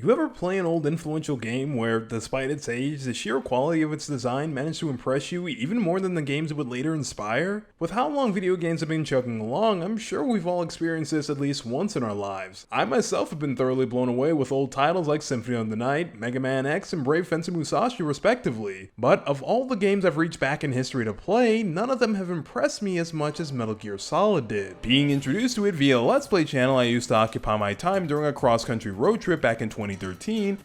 You ever play an old influential game where, despite its age, the sheer quality of its design managed to impress you even more than the games it would later inspire? With how long video games have been chugging along, I'm sure we've all experienced this at least once in our lives. I myself have been thoroughly blown away with old titles like Symphony of the Night, Mega Man X, and Brave Fencer Musashi respectively. But of all the games I've reached back in history to play, none of them have impressed me as much as Metal Gear Solid did. Being introduced to it via a Let's Play channel I used to occupy my time during a cross-country road trip back in 2013,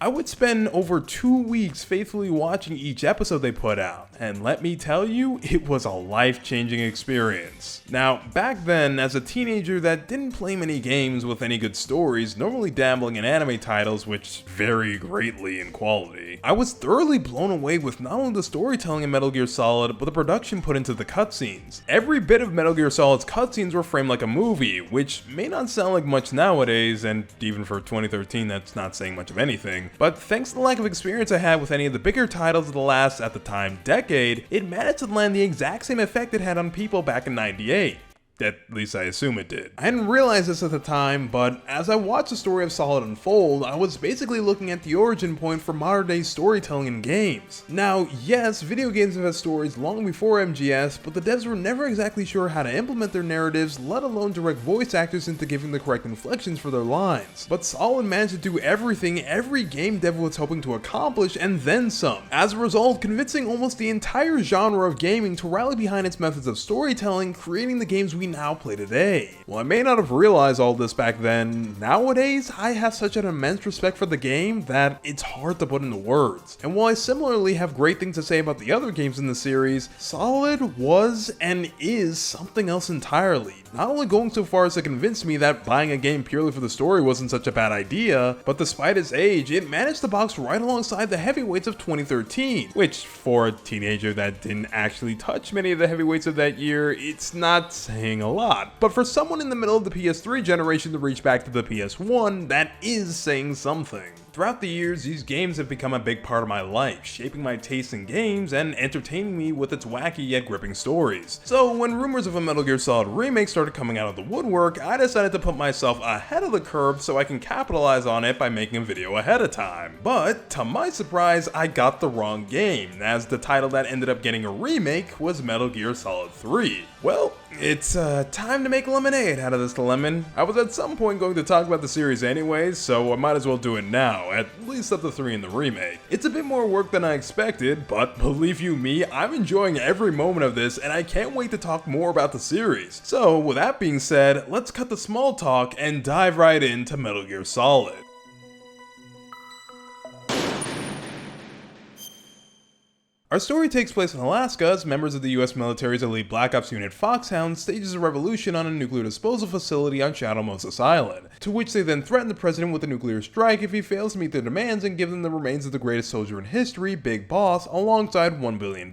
I would spend over 2 weeks faithfully watching each episode they put out, and let me tell you, it was a life-changing experience. Now, back then, as a teenager that didn't play many games with any good stories, normally dabbling in anime titles which vary greatly in quality, I was thoroughly blown away with not only the storytelling in Metal Gear Solid, but the production put into the cutscenes. Every bit of Metal Gear Solid's cutscenes were framed like a movie, which may not sound like much nowadays, and even for 2013 that's not saying much of anything, but thanks to the lack of experience I had with any of the bigger titles of the last, at the time, decade, it managed to land the exact same effect it had on people back in '98. At least I assume it did. I didn't realize this at the time, but as I watched the story of Solid unfold, I was basically looking at the origin point for modern day storytelling in games. Now, yes, video games have had stories long before MGS, but the devs were never exactly sure how to implement their narratives, let alone direct voice actors into giving the correct inflections for their lines. But Solid managed to do everything every game dev was hoping to accomplish, and then some. As a result, convincing almost the entire genre of gaming to rally behind its methods of storytelling, creating the games we now play today. While I may not have realized all this back then, nowadays I have such an immense respect for the game that it's hard to put into words. And while I similarly have great things to say about the other games in the series, Solid was and is something else entirely. Not only going so far as to convince me that buying a game purely for the story wasn't such a bad idea, but despite its age, it managed to box right alongside the heavyweights of 2013, which for a teenager that didn't actually touch many of the heavyweights of that year, it's not saying a lot. But for someone in the middle of the PS3 generation to reach back to the PS1, that is saying something. Throughout the years, these games have become a big part of my life, shaping my taste in games and entertaining me with its wacky yet gripping stories. So when rumors of a Metal Gear Solid remake started coming out of the woodwork, I decided to put myself ahead of the curve so I can capitalize on it by making a video ahead of time. But to my surprise, I got the wrong game, as the title that ended up getting a remake was Metal Gear Solid 3. Well, it's time to make lemonade out of this lemon. I was at some point going to talk about the series anyways, so I might as well do it now, at least up to 3 in the remake. It's a bit more work than I expected, but believe you me, I'm enjoying every moment of this and I can't wait to talk more about the series. So with that being said, let's cut the small talk and dive right into Metal Gear Solid. Our story takes place in Alaska as members of the US military's elite Black Ops unit Foxhound stages a revolution on a nuclear disposal facility on Shadow Moses Island, to which they then threaten the president with a nuclear strike if he fails to meet their demands and give them the remains of the greatest soldier in history, Big Boss, alongside $1 billion.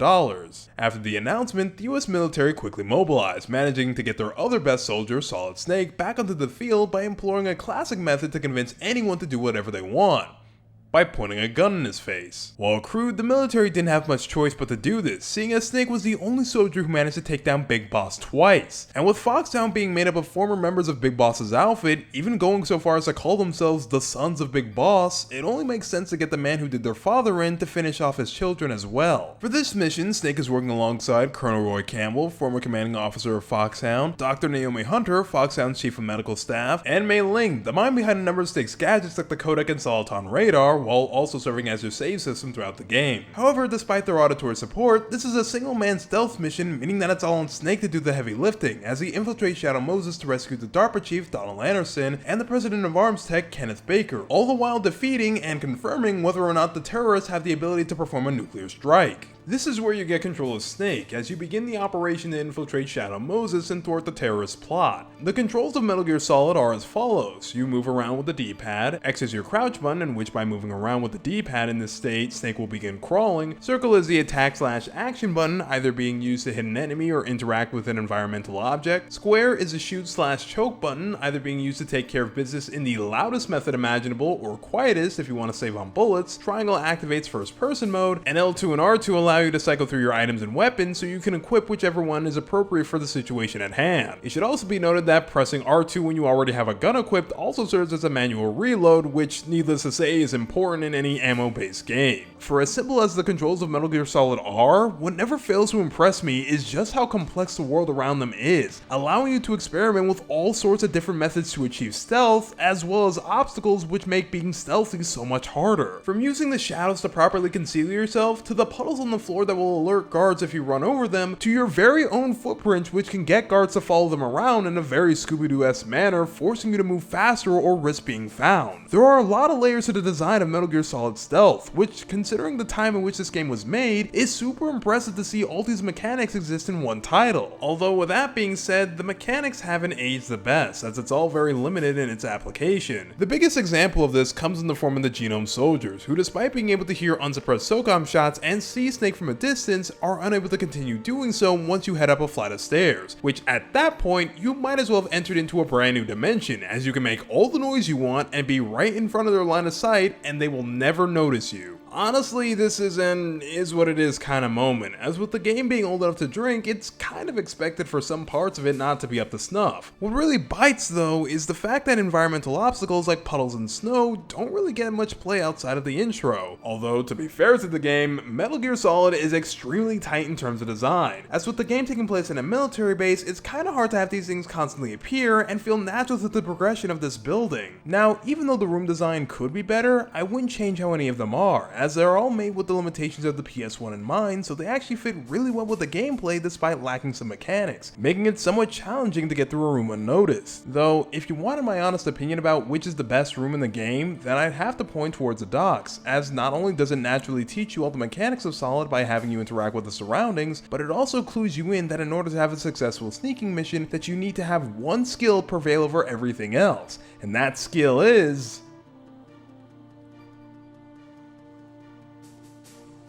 After the announcement, the US military quickly mobilized, managing to get their other best soldier, Solid Snake, back onto the field by employing a classic method to convince anyone to do whatever they want: by pointing a gun in his face. While crude, the military didn't have much choice but to do this, seeing as Snake was the only soldier who managed to take down Big Boss twice. And with Foxhound being made up of former members of Big Boss's outfit, even going so far as to call themselves the Sons of Big Boss, it only makes sense to get the man who did their father in to finish off his children as well. For this mission, Snake is working alongside Colonel Roy Campbell, former commanding officer of Foxhound, Dr. Naomi Hunter, Foxhound's chief of medical staff, and Mei Ling, the mind behind a number of Snake's gadgets like the Codec and Soliton radar, while also serving as their save system throughout the game. However, despite their auditory support, this is a single-man stealth mission, meaning that it's all on Snake to do the heavy lifting, as he infiltrates Shadow Moses to rescue the DARPA chief Donald Anderson and the president of Arms Tech Kenneth Baker, all the while defeating and confirming whether or not the terrorists have the ability to perform a nuclear strike. This is where you get control of Snake, as you begin the operation to infiltrate Shadow Moses and thwart the terrorist plot. The controls of Metal Gear Solid are as follows: you move around with the D-pad, X is your crouch button, in which by moving around with the D-pad in this state, Snake will begin crawling, circle is the attack/action button, either being used to hit an enemy or interact with an environmental object, square is a shoot/choke button, either being used to take care of business in the loudest method imaginable or quietest if you want to save on bullets, triangle activates first person mode, and L2 and R2 allow allow you to cycle through your items and weapons so you can equip whichever one is appropriate for the situation at hand. It should also be noted that pressing R2 when you already have a gun equipped also serves as a manual reload, which needless to say is important in any ammo-based game. For as simple as the controls of Metal Gear Solid are, what never fails to impress me is just how complex the world around them is, allowing you to experiment with all sorts of different methods to achieve stealth, as well as obstacles which make being stealthy so much harder. From using the shadows to properly conceal yourself, to the puddles on the floor that will alert guards if you run over them, to your very own footprints which can get guards to follow them around in a very Scooby-Doo-esque manner, forcing you to move faster or risk being found. There are a lot of layers to the design of Metal Gear Solid Stealth, which, considering the time in which this game was made, is super impressive to see all these mechanics exist in one title. Although with that being said, the mechanics haven't aged the best, as it's all very limited in its application. The biggest example of this comes in the form of the Genome Soldiers, who despite being able to hear unsuppressed SOCOM shots and see Snake from a distance, are unable to continue doing so once you head up a flight of stairs, which at that point, you might as well have entered into a brand new dimension, as you can make all the noise you want and be right in front of their line of sight and they will never notice you. Honestly, this is an is what it is kind of moment, as with the game being old enough to drink, it's kind of expected for some parts of it not to be up to snuff. What really bites though is the fact that environmental obstacles like puddles and snow don't really get much play outside of the intro. Although, to be fair to the game, Metal Gear Solid is extremely tight in terms of design. As with the game taking place in a military base, it's kind of hard to have these things constantly appear and feel natural to the progression of this building. Now, even though the room design could be better, I wouldn't change how any of them are, as they're all made with the limitations of the PS1 in mind, so they actually fit really well with the gameplay despite lacking some mechanics, making it somewhat challenging to get through a room unnoticed. Though, if you wanted my honest opinion about which is the best room in the game, then I'd have to point towards the docks, as not only does it naturally teach you all the mechanics of Solid by having you interact with the surroundings, but it also clues you in that in order to have a successful sneaking mission, that you need to have one skill prevail over everything else, and that skill is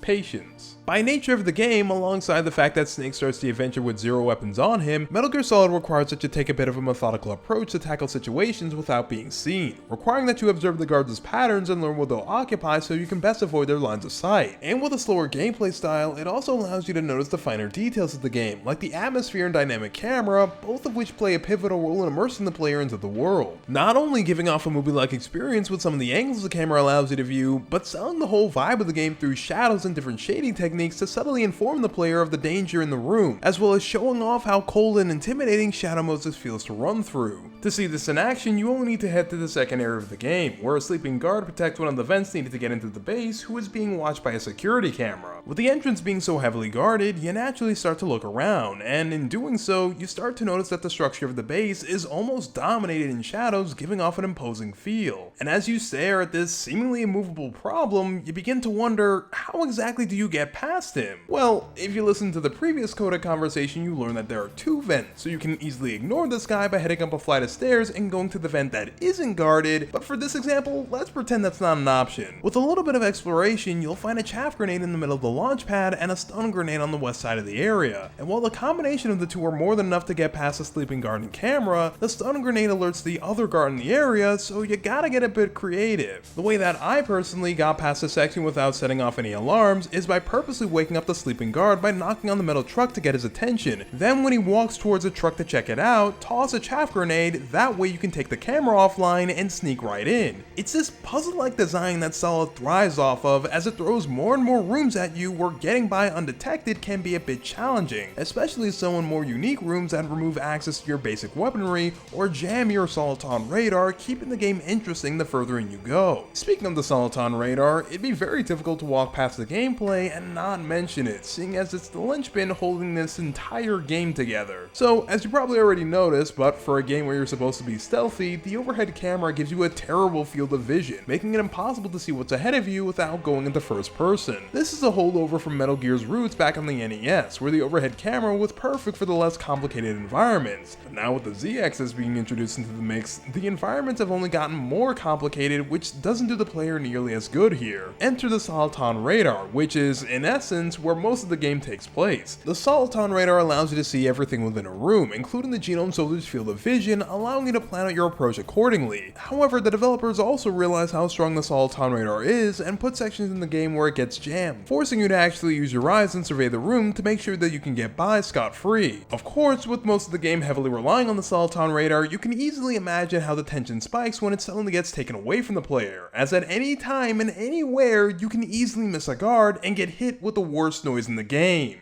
patience. By nature of the game, alongside the fact that Snake starts the adventure with zero weapons on him, Metal Gear Solid requires that you take a bit of a methodical approach to tackle situations without being seen, requiring that you observe the guards' patterns and learn what they'll occupy so you can best avoid their lines of sight. And with a slower gameplay style, it also allows you to notice the finer details of the game, like the atmosphere and dynamic camera, both of which play a pivotal role in immersing the player into the world. Not only giving off a movie-like experience with some of the angles the camera allows you to view, but selling the whole vibe of the game through shadows and different shading techniques to subtly inform the player of the danger in the room, as well as showing off how cold and intimidating Shadow Moses feels to run through. To see this in action, you only need to head to the second area of the game, where a sleeping guard protects one of the vents needed to get into the base, who is being watched by a security camera. With the entrance being so heavily guarded, you naturally start to look around, and in doing so, you start to notice that the structure of the base is almost dominated in shadows, giving off an imposing feel. And as you stare at this seemingly immovable problem, you begin to wonder, how exactly do you get past him? Well, if you listen to the previous Coda conversation, you learn that there are two vents, so you can easily ignore this guy by heading up a flight of stairs and going to the vent that isn't guarded, but for this example, let's pretend that's not an option. With a little bit of exploration, you'll find a chaff grenade in the middle of the launch pad and a stun grenade on the west side of the area, and while the combination of the two are more than enough to get past the sleeping guard and camera, the stun grenade alerts the other guard in the area, so you gotta get a bit creative. The way that I personally got past this section without setting off any alarms is by purposely waking up the sleeping guard by knocking on the metal truck to get his attention. Then when he walks towards the truck to check it out, toss a chaff grenade, that way you can take the camera offline and sneak right in. It's this puzzle-like design that Solid thrives off of, as it throws more and more rooms at you where getting by undetected can be a bit challenging, especially so in more unique rooms that remove access to your basic weaponry or jam your Soliton radar, keeping the game interesting the further in you go. Speaking of the Soliton radar, it'd be very difficult to walk past the gameplay and not mention it, seeing as it's the linchpin holding this entire game together. So, as you probably already noticed, but for a game where you're supposed to be stealthy, the overhead camera gives you a terrible field of vision, making it impossible to see what's ahead of you without going into first person. This is a holdover from Metal Gear's roots back on the NES, where the overhead camera was perfect for the less complicated environments. But now with the Z-axis being introduced into the mix, the environments have only gotten more complicated, which doesn't do the player nearly as good here. Enter the Soliton radar, which is, in essence, where most of the game takes place. The Soliton radar allows you to see everything within a room, including the Genome Soldier's field of vision, allowing you to plan out your approach accordingly. However, the developers also realize how strong the Soliton radar is and put sections in the game where it gets jammed, forcing forcing you to actually use your eyes and survey the room to make sure that you can get by scot-free. Of course, with most of the game heavily relying on the Soliton radar, you can easily imagine how the tension spikes when it suddenly gets taken away from the player, as at any time and anywhere you can easily miss a guard and get hit with the worst noise in the game.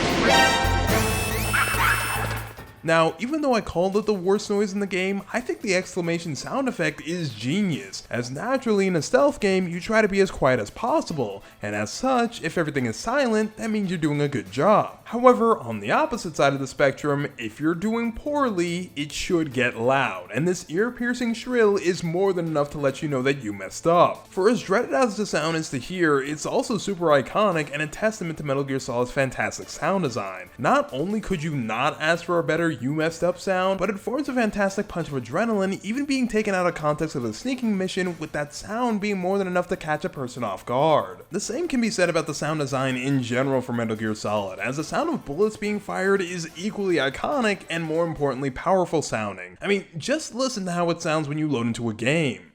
Now, even though I called it the worst noise in the game, I think the exclamation sound effect is genius, as naturally in a stealth game, you try to be as quiet as possible, and as such, if everything is silent, that means you're doing a good job. However, on the opposite side of the spectrum, if you're doing poorly, it should get loud, and this ear-piercing shrill is more than enough to let you know that you messed up. For as dreaded as the sound is to hear, it's also super iconic and a testament to Metal Gear Solid's fantastic sound design. Not only could you not ask for a better "you messed up" sound, but it forms a fantastic punch of adrenaline, even being taken out of context of a sneaking mission, with that sound being more than enough to catch a person off guard. The same can be said about the sound design in general for Metal Gear Solid, as the sound of bullets being fired is equally iconic and more importantly powerful sounding. I mean, just listen to how it sounds when you load into a game.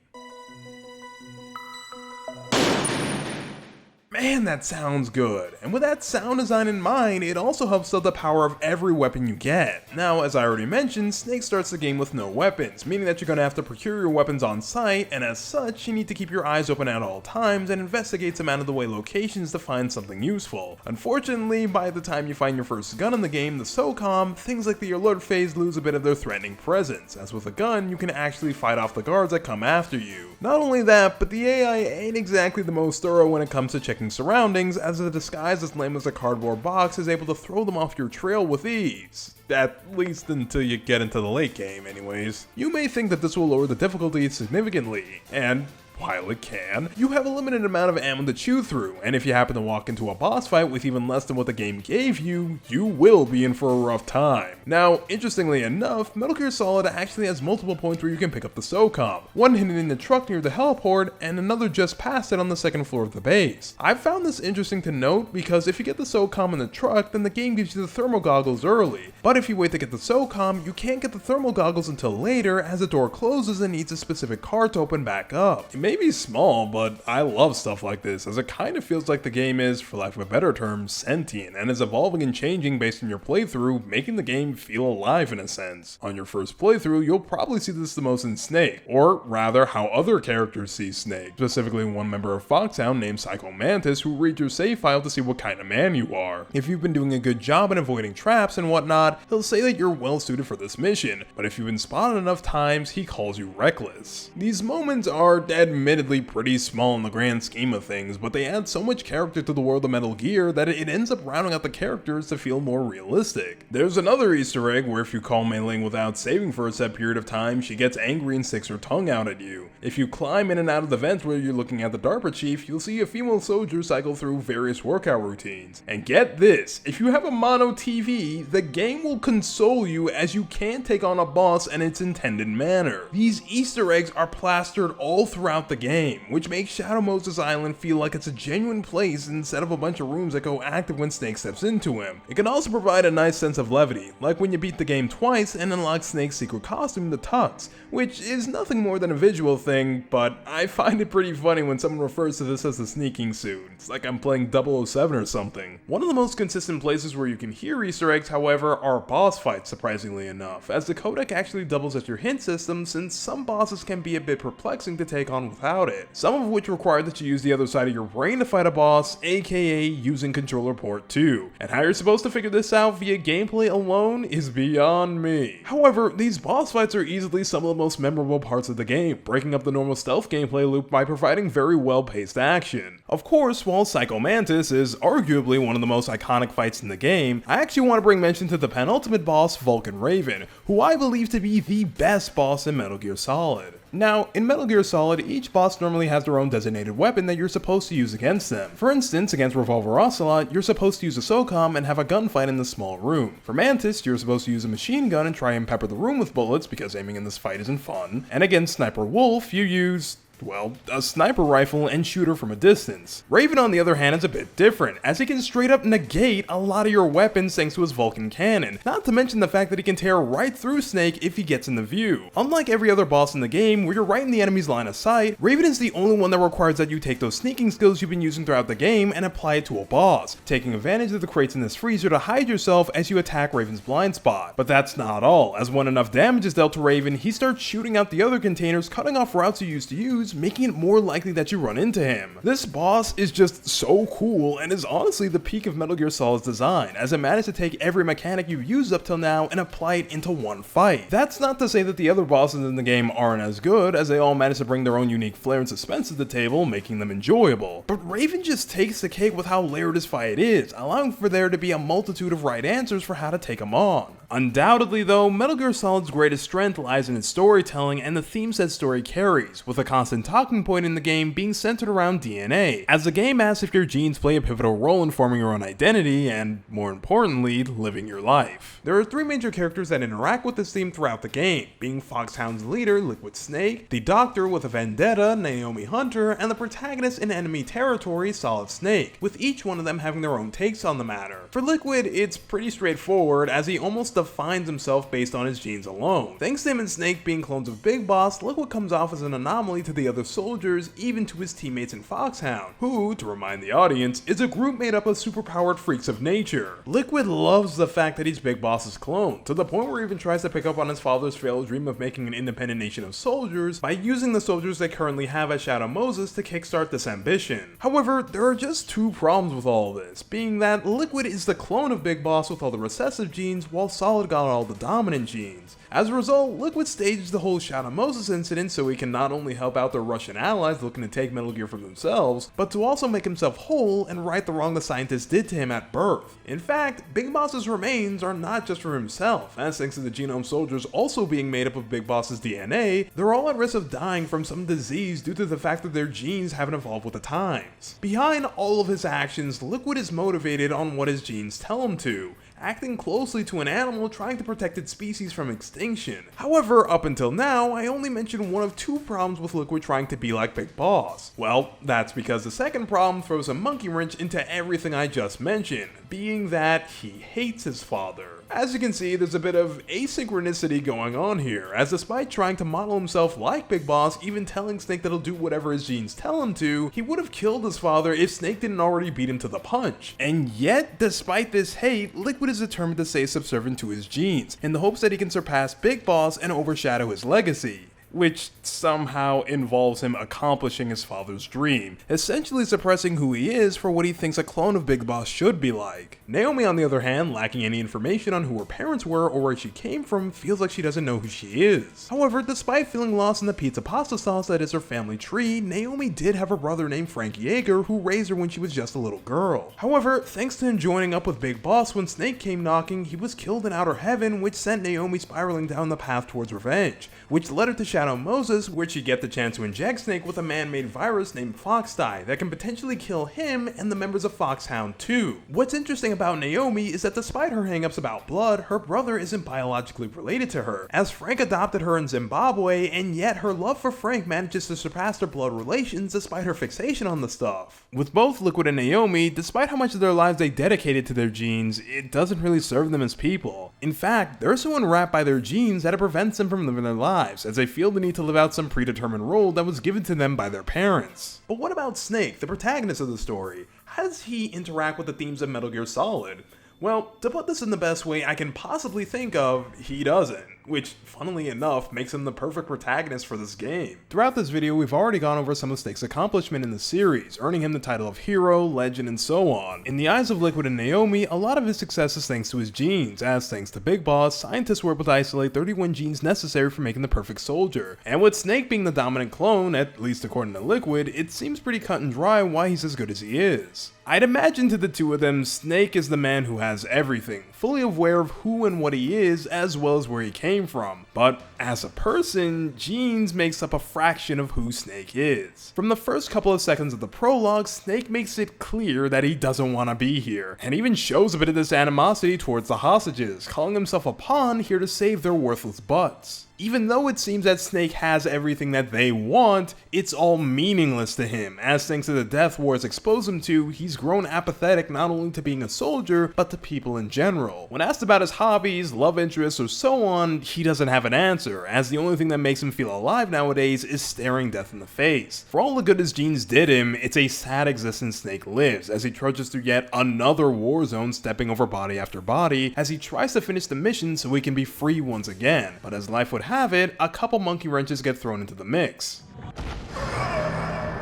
Man, that sounds good. And with that sound design in mind, it also helps sell the power of every weapon you get. Now, as I already mentioned, Snake starts the game with no weapons, meaning that you're going to have to procure your weapons on site, and as such, you need to keep your eyes open at all times and investigate some out-of-the-way locations to find something useful. Unfortunately, by the time you find your first gun in the game, the SOCOM, things like the alert phase lose a bit of their threatening presence, as with a gun, you can actually fight off the guards that come after you. Not only that, but the AI ain't exactly the most thorough when it comes to checking surroundings, as a disguise as lame as a cardboard box is able to throw them off your trail with ease. At least until you get into the late game anyways. You may think that this will lower the difficulty significantly, and while it can, you have a limited amount of ammo to chew through, and if you happen to walk into a boss fight with even less than what the game gave you, you will be in for a rough time. Now, interestingly enough, Metal Gear Solid actually has multiple points where you can pick up the SOCOM, one hidden in the truck near the heliport, and another just past it on the second floor of the base. I found this interesting to note because if you get the SOCOM in the truck, then the game gives you the thermal goggles early, but if you wait to get the SOCOM, you can't get the thermal goggles until later as the door closes and needs a specific card to open back up. It may be small, but I love stuff like this, as it kind of feels like the game is, for lack of a better term, sentient, and is evolving and changing based on your playthrough, making the game feel alive in a sense. On your first playthrough, you'll probably see this the most in Snake, or rather how other characters see Snake, specifically one member of Foxhound named Psycho Mantis who reads your save file to see what kind of man you are. If you've been doing a good job in avoiding traps and whatnot, he'll say that you're well suited for this mission, but if you've been spotted enough times, he calls you reckless. These moments are admittedly pretty small in the grand scheme of things, but they add so much character to the world of Metal Gear that it ends up rounding out the characters to feel more realistic. There's another Easter egg where if you call Mei Ling without saving for a set period of time, she gets angry and sticks her tongue out at you. If you climb in and out of the vents where you're looking at the DARPA chief, you'll see a female soldier cycle through various workout routines. And get this, if you have a mono TV, the game will console you as you can't take on a boss in its intended manner. These Easter eggs are plastered all throughout the game, which makes Shadow Moses Island feel like it's a genuine place instead of a bunch of rooms that go active when Snake steps into him. It can also provide a nice sense of levity, like when you beat the game twice and unlock Snake's secret costume, the Tux, which is nothing more than a visual thing, but I find it pretty funny when someone refers to this as the sneaking suit. It's like I'm playing 007 or something. One of the most consistent places where you can hear Easter eggs, however, are boss fights, surprisingly enough, as the codec actually doubles as your hint system since some bosses can be a bit perplexing to take on without it, some of which require that you use the other side of your brain to fight a boss, aka using controller port 2. And how you're supposed to figure this out via gameplay alone is beyond me. However, these boss fights are easily some of the most memorable parts of the game, breaking up the normal stealth gameplay loop by providing very well-paced action. Of course, while Psycho Mantis is arguably one of the most iconic fights in the game, I actually want to bring mention to the penultimate boss, Vulcan Raven, who I believe to be the best boss in Metal Gear Solid. Now, in Metal Gear Solid, each boss normally has their own designated weapon that you're supposed to use against them. For instance, against Revolver Ocelot, you're supposed to use a SOCOM and have a gunfight in the small room. For Mantis, you're supposed to use a machine gun and try and pepper the room with bullets because aiming in this fight isn't fun. And against Sniper Wolf, you use Well, a sniper rifle and shooter from a distance. Raven, on the other hand, is a bit different, as he can straight up negate a lot of your weapons thanks to his Vulcan cannon, not to mention the fact that he can tear right through Snake if he gets in the view. Unlike every other boss in the game, where you're right in the enemy's line of sight, Raven is the only one that requires that you take those sneaking skills you've been using throughout the game and apply it to a boss, taking advantage of the crates in this freezer to hide yourself as you attack Raven's blind spot. But that's not all, as when enough damage is dealt to Raven, he starts shooting out the other containers, cutting off routes you used to use, making it more likely that you run into him. This boss is just so cool and is honestly the peak of Metal Gear Solid's design, as it managed to take every mechanic you've used up till now and apply it into one fight. That's not to say that the other bosses in the game aren't as good, as they all manage to bring their own unique flair and suspense to the table, making them enjoyable. But Raven just takes the cake with how layered his fight is, allowing for there to be a multitude of right answers for how to take him on. Undoubtedly though, Metal Gear Solid's greatest strength lies in its storytelling and the themes that story carries, with a constant talking point in the game being centered around DNA, as the game asks if your genes play a pivotal role in forming your own identity and, more importantly, living your life. There are three major characters that interact with this theme throughout the game, being Foxhound's leader, Liquid Snake, the Doctor with a vendetta, Naomi Hunter, and the protagonist in enemy territory, Solid Snake, with each one of them having their own takes on the matter. For Liquid, it's pretty straightforward, as he almost defines himself based on his genes alone. Thanks to him and Snake being clones of Big Boss, Liquid comes off as an anomaly to the other soldiers, even to his teammates in Foxhound, who, to remind the audience, is a group made up of superpowered freaks of nature. Liquid loves the fact that he's Big Boss's clone, to the point where he even tries to pick up on his father's failed dream of making an independent nation of soldiers by using the soldiers they currently have at Shadow Moses to kickstart this ambition. However, there are just two problems with all this, being that Liquid is the clone of Big Boss with all the recessive genes, while Solid got all the dominant genes. As a result, Liquid staged the whole Shadow Moses incident so he can not only help out their Russian allies looking to take Metal Gear from themselves, but to also make himself whole and right the wrong the scientists did to him at birth. In fact, Big Boss's remains are not just for himself, as thanks to the genome soldiers also being made up of Big Boss's DNA, they're all at risk of dying from some disease due to the fact that their genes haven't evolved with the times. Behind all of his actions, Liquid is motivated on what his genes tell him to, acting closely to an animal trying to protect its species from extinction. However, up until now, I only mentioned one of two problems with Liquid trying to be like Big Boss. Well, that's because the second problem throws a monkey wrench into everything I just mentioned, being that he hates his father. As you can see, there's a bit of asynchronicity going on here, as despite trying to model himself like Big Boss, even telling Snake that he'll do whatever his genes tell him to, he would have killed his father if Snake didn't already beat him to the punch. And yet, despite this hate, Liquid is determined to stay subservient to his genes, in the hopes that he can surpass Big Boss and overshadow his legacy, which somehow involves him accomplishing his father's dream, essentially suppressing who he is for what he thinks a clone of Big Boss should be like. Naomi, on the other hand, lacking any information on who her parents were or where she came from, feels like she doesn't know who she is. However, despite feeling lost in the pizza pasta sauce that is her family tree, Naomi did have a brother named Frank Yeager who raised her when she was just a little girl. However, thanks to him joining up with Big Boss when Snake came knocking, he was killed in Outer Heaven, which sent Naomi spiraling down the path towards revenge, which led her to Shadow Moses, where she get the chance to inject Snake with a man-made virus named Foxdie that can potentially kill him and the members of Foxhound too. What's interesting about Naomi is that despite her hangups about blood, her brother isn't biologically related to her, as Frank adopted her in Zimbabwe, and yet her love for Frank manages to surpass their blood relations despite her fixation on the stuff. With both Liquid and Naomi, despite how much of their lives they dedicated to their genes, it doesn't really serve them as people. In fact, they're so enwrapped by their genes that it prevents them from living their lives, as they feel the need to live out some predetermined role that was given to them by their parents. But what about Snake, the protagonist of the story? How does he interact with the themes of Metal Gear Solid? Well, to put this in the best way I can possibly think of, he doesn't, which, funnily enough, makes him the perfect protagonist for this game. Throughout this video, we've already gone over some of Snake's accomplishment in the series, earning him the title of hero, legend, and so on. In the eyes of Liquid and Naomi, a lot of his success is thanks to his genes, as thanks to Big Boss, scientists were able to isolate 31 genes necessary for making the perfect soldier. And with Snake being the dominant clone, at least according to Liquid, it seems pretty cut and dry why he's as good as he is. I'd imagine to the two of them, Snake is the man who has everything, fully aware of who and what he is, as well as where he came from. But as a person, genes makes up a fraction of who Snake is. From the first couple of seconds of the prologue, Snake makes it clear that he doesn't want to be here, and even shows a bit of this animosity towards the hostages, calling himself a pawn here to save their worthless butts. Even though it seems that Snake has everything that they want, it's all meaningless to him, as thanks to the Death Wars expose him to, he's grown apathetic not only to being a soldier, but to people in general. When asked about his hobbies, love interests, or so on, he doesn't have an answer, as the only thing that makes him feel alive nowadays is staring death in the face. For all the good his genes did him, it's a sad existence Snake lives, as he trudges through yet another war zone, stepping over body after body, as he tries to finish the mission so he can be free once again. But as life would have it, a couple monkey wrenches get thrown into the mix.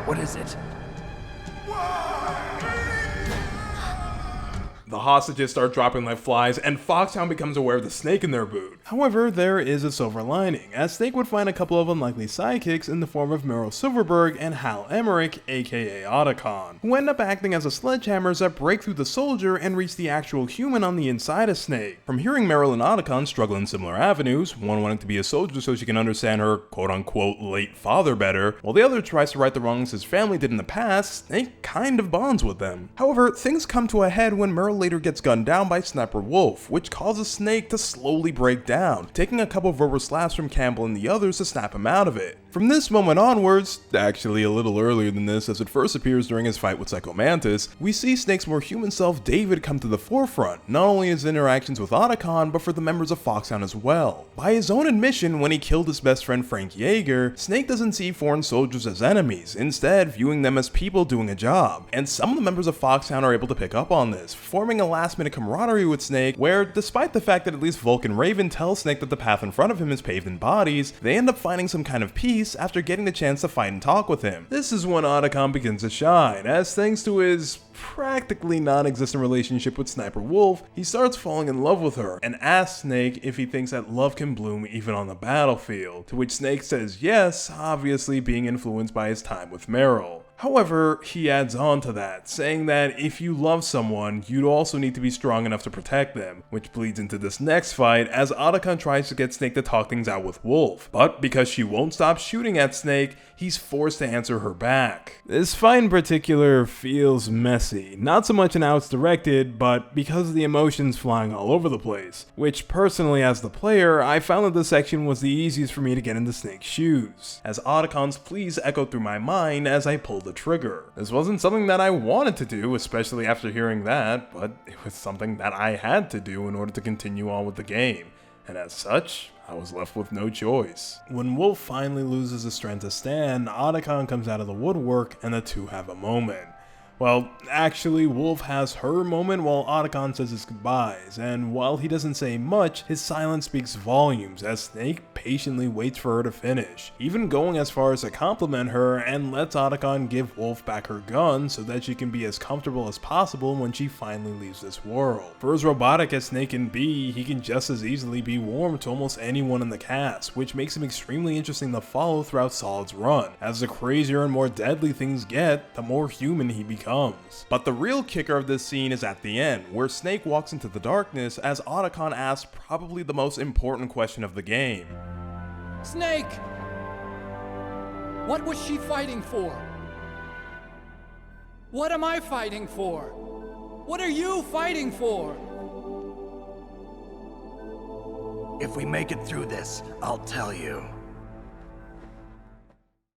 What is it? The hostages start dropping like flies, and Foxhound becomes aware of the snake in their boot. However, there is a silver lining, as Snake would find a couple of unlikely sidekicks in the form of Meryl Silverberg and Hal Emmerich, aka Otacon, who end up acting as a sledgehammers that break through the soldier and reach the actual human on the inside of Snake. From hearing Meryl and Otacon struggle in similar avenues, one wanting to be a soldier so she can understand her quote-unquote late father better, while the other tries to right the wrongs his family did in the past, Snake kind of bonds with them. However, things come to a head when Meryl later gets gunned down by Sniper Wolf, which causes Snake to slowly break down, taking a couple of rubber slaps from Campbell and the others to snap him out of it. From this moment onwards, actually a little earlier than this as it first appears during his fight with Psycho Mantis, we see Snake's more human self David come to the forefront, not only his interactions with Otacon, but for the members of Foxhound as well. By his own admission, when he killed his best friend Frank Yeager, Snake doesn't see foreign soldiers as enemies, instead viewing them as people doing a job, and some of the members of Foxhound are able to pick up on this, forming a last-minute camaraderie with Snake where, despite the fact that at least Volk and Raven tell Snake that the path in front of him is paved in bodies, they end up finding some kind of peace after getting the chance to fight and talk with him. This is when Otacon begins to shine, as thanks to his practically non-existent relationship with Sniper Wolf, he starts falling in love with her and asks Snake if he thinks that love can bloom even on the battlefield, to which Snake says yes, obviously being influenced by his time with Meryl. However, he adds on to that, saying that if you love someone, you'd also need to be strong enough to protect them, which bleeds into this next fight as Otacon tries to get Snake to talk things out with Wolf, but because she won't stop shooting at Snake, he's forced to answer her back. This fight in particular feels messy, not so much in how it's directed, but because of the emotions flying all over the place, which personally as the player, I found that this section was the easiest for me to get into Snake's shoes, as Otacon's pleas echoed through my mind as I pulled the trigger. This wasn't something that I wanted to do, especially after hearing that, but it was something that I had to do in order to continue on with the game, and as such, I was left with no choice. When Wolf finally loses the strength to stand, Otacon comes out of the woodwork and the two have a moment. Well, actually, Wolf has her moment while Otacon says his goodbyes, and while he doesn't say much, his silence speaks volumes as Snake patiently waits for her to finish, even going as far as to compliment her and lets Otacon give Wolf back her gun so that she can be as comfortable as possible when she finally leaves this world. For as robotic as Snake can be, he can just as easily be warm to almost anyone in the cast, which makes him extremely interesting to follow throughout Solid's run. As the crazier and more deadly things get, the more human he becomes. But the real kicker of this scene is at the end, where Snake walks into the darkness as Otacon asks probably the most important question of the game. Snake! What was she fighting for? What am I fighting for? What are you fighting for? If we make it through this, I'll tell you.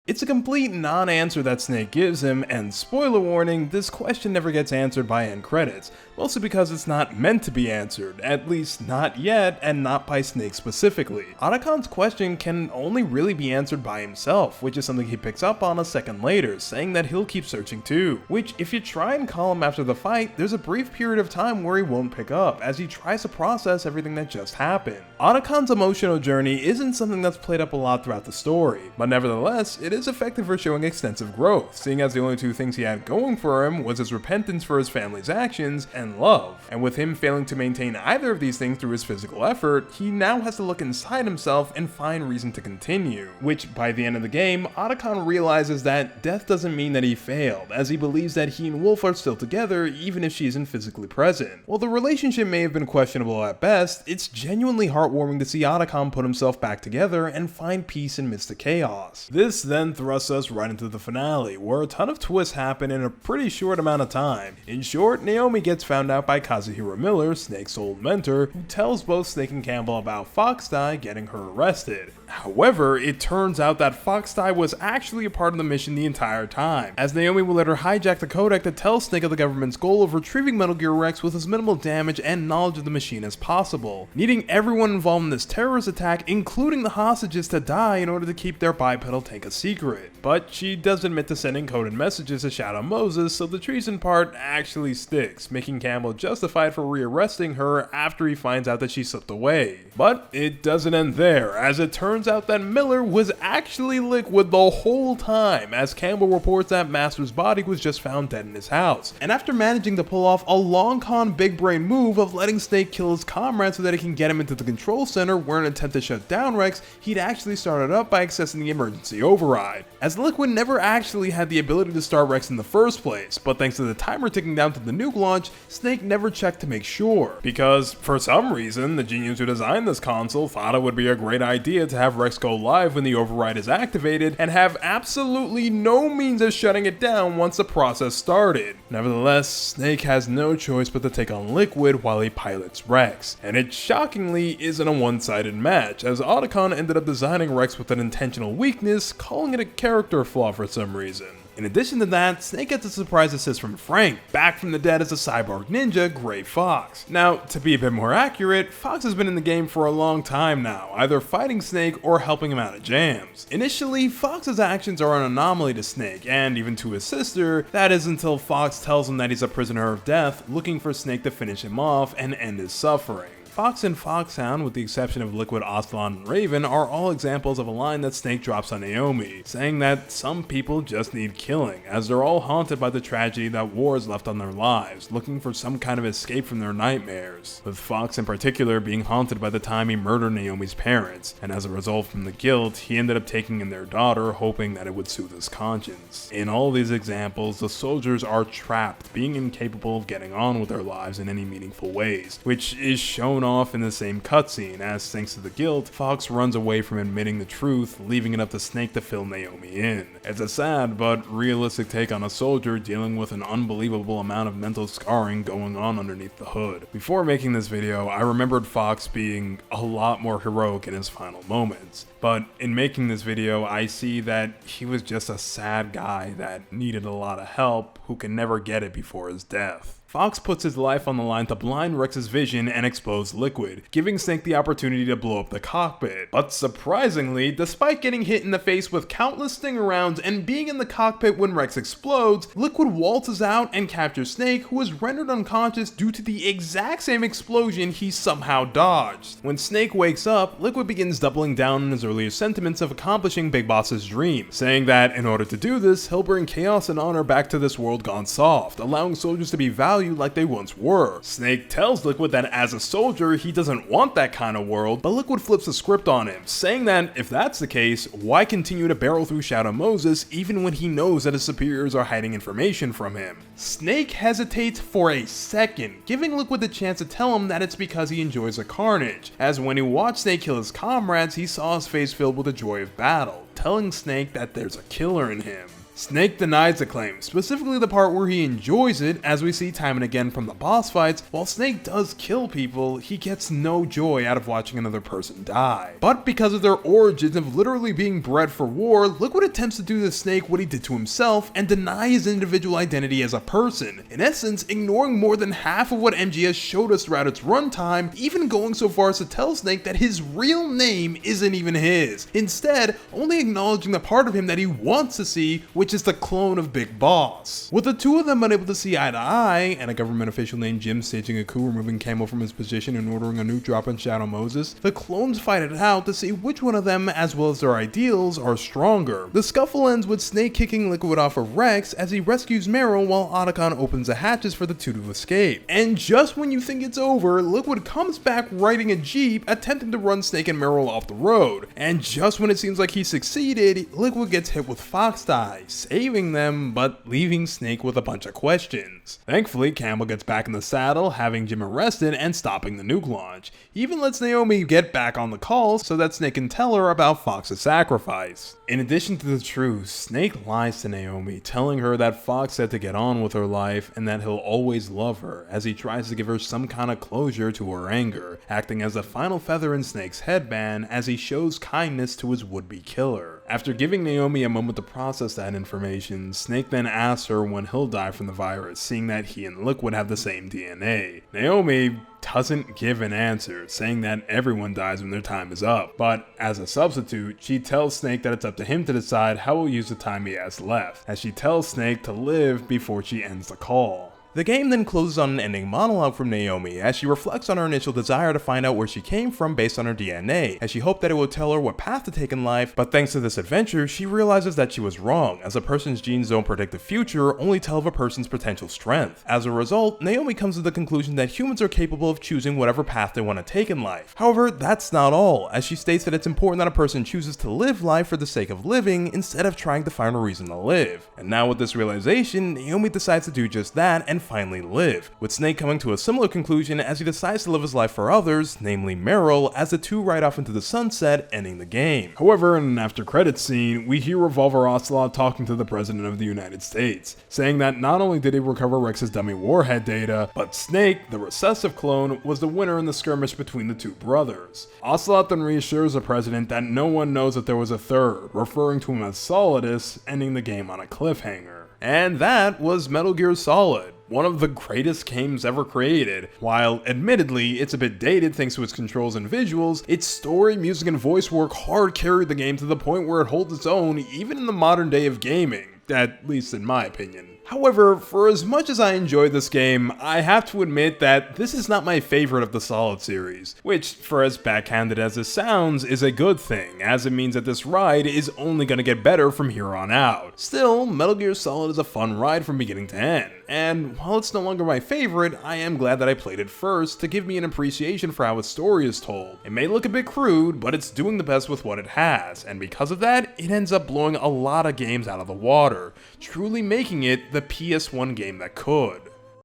It's a complete non-answer that Snake gives him, and spoiler warning, this question never gets answered by end credits, mostly because it's not meant to be answered, at least not yet, and not by Snake specifically. Otacon's question can only really be answered by himself, which is something he picks up on a second later, saying that he'll keep searching too, which if you try and call him after the fight, there's a brief period of time where he won't pick up, as he tries to process everything that just happened. Otacon's emotional journey isn't something that's played up a lot throughout the story, but nevertheless, it is effective for showing extensive growth, seeing as the only two things he had going for him was his repentance for his family's actions and love. And with him failing to maintain either of these things through his physical effort, he now has to look inside himself and find reason to continue. Which, by the end of the game, Otacon realizes that death doesn't mean that he failed, as he believes that he and Wolf are still together even if she isn't physically present. While the relationship may have been questionable at best, it's genuinely heartwarming to see Otacon put himself back together and find peace amidst the chaos. This then then thrusts us right into the finale, where a ton of twists happen in a pretty short amount of time. In short, Naomi gets found out by Kazuhiro Miller, Snake's old mentor, who tells both Snake and Campbell about Foxdie getting her arrested. However, it turns out that Foxdie was actually a part of the mission the entire time, as Naomi will later hijack the codec to tell Snake of the government's goal of retrieving Metal Gear Rex with as minimal damage and knowledge of the machine as possible, needing everyone involved in this terrorist attack, including the hostages, to die in order to keep their bipedal tank a secret. But she does admit to sending coded messages to Shadow Moses, so the treason part actually sticks, making Campbell justified for rearresting her after he finds out that she slipped away. But it doesn't end there, as it turns out that Miller was actually Liquid the whole time, as Campbell reports that Master's body was just found dead in his house. And after managing to pull off a long con big brain move of letting Snake kill his comrade so that he can get him into the control center where an attempt to shut down Rex, he'd actually started up by accessing the emergency override, as Liquid never actually had the ability to start Rex in the first place, but thanks to the timer ticking down to the nuke launch, Snake never checked to make sure, because for some reason the genius who designed this console thought it would be a great idea to have Rex go live when the override is activated and have absolutely no means of shutting it down once the process started. Nevertheless, Snake has no choice but to take on Liquid while he pilots Rex, and it shockingly isn't a one-sided match, as Otacon ended up designing Rex with an intentional weakness, calling it a character flaw for some reason. In addition to that, Snake gets a surprise assist from Frank, back from the dead as a cyborg ninja, Gray Fox. Now, to be a bit more accurate, Fox has been in the game for a long time now, either fighting Snake or helping him out of jams. Initially, Fox's actions are an anomaly to Snake, and even to his sister, that is until Fox tells him that he's a prisoner of death, looking for Snake to finish him off and end his suffering. Fox and Foxhound, with the exception of Liquid, Ocelot, and Raven, are all examples of a line that Snake drops on Naomi, saying that some people just need killing, as they're all haunted by the tragedy that war has left on their lives, looking for some kind of escape from their nightmares, with Fox in particular being haunted by the time he murdered Naomi's parents, and as a result from the guilt, he ended up taking in their daughter, hoping that it would soothe his conscience. In all these examples, the soldiers are trapped, being incapable of getting on with their lives in any meaningful ways, which is shown off in the same cutscene, as thanks to the guilt, Fox runs away from admitting the truth, leaving it up to Snake to fill Naomi in. It's a sad but realistic take on a soldier dealing with an unbelievable amount of mental scarring going on underneath the hood. Before making this video, I remembered Fox being a lot more heroic in his final moments, but in making this video, I see that he was just a sad guy that needed a lot of help who can never get it before his death. Fox puts his life on the line to blind Rex's vision and expose Liquid, giving Snake the opportunity to blow up the cockpit. But surprisingly, despite getting hit in the face with countless stinger rounds and being in the cockpit when Rex explodes, Liquid waltzes out and captures Snake, who is rendered unconscious due to the exact same explosion he somehow dodged. When Snake wakes up, Liquid begins doubling down on his earlier sentiments of accomplishing Big Boss's dream, saying that in order to do this, he'll bring chaos and honor back to this world gone soft, allowing soldiers to be valued like they once were. Snake tells Liquid that as a soldier, he doesn't want that kind of world, but Liquid flips the script on him, saying that if that's the case, why continue to barrel through Shadow Moses even when he knows that his superiors are hiding information from him? Snake hesitates for a second, giving Liquid the chance to tell him that it's because he enjoys the carnage, as when he watched Snake kill his comrades, he saw his face filled with the joy of battle, telling Snake that there's a killer in him. Snake denies the claim, specifically the part where he enjoys it, as we see time and again from the boss fights. While Snake does kill people, he gets no joy out of watching another person die. But because of their origins of literally being bred for war, Liquid attempts to do to Snake what he did to himself and deny his individual identity as a person, in essence ignoring more than half of what MGS showed us throughout its runtime, even going so far as to tell Snake that his real name isn't even his, instead only acknowledging the part of him that he wants to see, which is the clone of Big Boss. With the two of them unable to see eye to eye, and a government official named Jim staging a coup, removing Camo from his position and ordering a new drop on Shadow Moses, the clones fight it out to see which one of them, as well as their ideals, are stronger. The scuffle ends with Snake kicking Liquid off of Rex as he rescues Meryl while Otacon opens the hatches for the two to escape. And just when you think it's over, Liquid comes back riding a Jeep, attempting to run Snake and Meryl off the road. And just when it seems like he succeeded, Liquid gets hit with Foxdie, saving them, but leaving Snake with a bunch of questions. Thankfully, Campbell gets back in the saddle, having Jim arrested and stopping the nuke launch. He even lets Naomi get back on the call so that Snake can tell her about Fox's sacrifice. In addition to the truth, Snake lies to Naomi, telling her that Fox said to get on with her life and that he'll always love her, as he tries to give her some kind of closure to her anger, acting as the final feather in Snake's headband as he shows kindness to his would-be killer. After giving Naomi a moment to process that information, Snake then asks her when he'll die from the virus, seeing that he and Liquid have the same DNA. Naomi doesn't give an answer, saying that everyone dies when their time is up, but as a substitute, she tells Snake that it's up to him to decide how he'll use the time he has left, as she tells Snake to live before she ends the call. The game then closes on an ending monologue from Naomi as she reflects on her initial desire to find out where she came from based on her DNA, as she hoped that it would tell her what path to take in life, but thanks to this adventure, she realizes that she was wrong, as a person's genes don't predict the future, only tell of a person's potential strength. As a result, Naomi comes to the conclusion that humans are capable of choosing whatever path they want to take in life. However, that's not all, as she states that it's important that a person chooses to live life for the sake of living instead of trying to find a reason to live. And now with this realization, Naomi decides to do just that and finally live, with Snake coming to a similar conclusion as he decides to live his life for others, namely Meryl, as the two ride off into the sunset, ending the game. However, in an after credits scene, we hear Revolver Ocelot talking to the President of the United States, saying that not only did he recover Rex's dummy warhead data, but Snake, the recessive clone, was the winner in the skirmish between the two brothers. Ocelot then reassures the President that no one knows that there was a third, referring to him as Solidus, ending the game on a cliffhanger. And that was Metal Gear Solid, one of the greatest games ever created. While admittedly it's a bit dated thanks to its controls and visuals, its story, music, and voice work hard carried the game to the point where it holds its own even in the modern day of gaming, at least in my opinion. However, for as much as I enjoyed this game, I have to admit that this is not my favorite of the Solid series, which, for as backhanded as it sounds, is a good thing, as it means that this ride is only going to get better from here on out. Still, Metal Gear Solid is a fun ride from beginning to end, and while it's no longer my favorite, I am glad that I played it first to give me an appreciation for how its story is told. It may look a bit crude, but it's doing the best with what it has, and because of that, it ends up blowing a lot of games out of the water, truly making it the PS1 game that could.